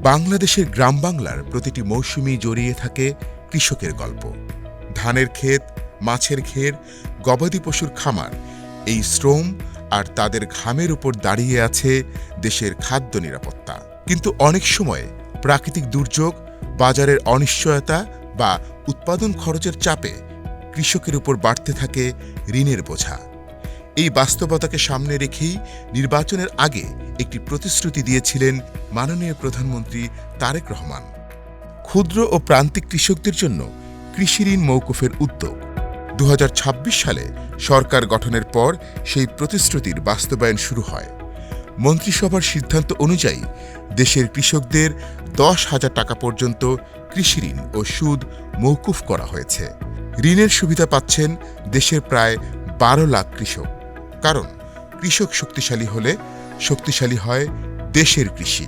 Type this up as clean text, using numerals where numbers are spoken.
বাংলাদেশের গ্রাম বাংলার প্রতিটি মৌসুমে জড়িয়ে থাকে কৃষকের গল্প। ধানের ক্ষেত, মাছের ঘের, গবাদি পশুর খামার, এই শ্রম আর তাদের ঘামের উপর দাঁড়িয়ে আছে দেশের খাদ্য নিরাপত্তা। কিন্তু অনেক সময় প্রাকৃতিক দুর্যোগ, বাজারের অনিশ্চয়তা বা উৎপাদন খরচের চাপে কৃষকের উপর বাড়তে থাকে ঋণের বোঝা। এই বাস্তবতাকে সামনে রেখেই নির্বাচনের আগে একটি প্রতিশ্রুতি দিয়েছিলেন মাননীয় প্রধানমন্ত্রী তারেক রহমান। ক্ষুদ্র ও প্রান্তিক কৃষকদের জন্য কৃষি ঋণ মওকুফের উদ্যোগ। ২০২৬ সালে সরকার গঠনের পর সেই প্রতিশ্রুতির বাস্তবায়ন শুরু হয়। মন্ত্রিসভার সিদ্ধান্ত অনুযায়ী দেশের কৃষকদের ১০,০০০ টাকা পর্যন্ত কৃষি ঋণ ও সুদ মওকুফ করা হয়েছে। ঋণের সুবিধা পাচ্ছেন দেশের প্রায় ১২ লাখ কৃষক। কারণ কৃষক শক্তিশালী হলে শক্তিশালী হয় দেশের কৃষি।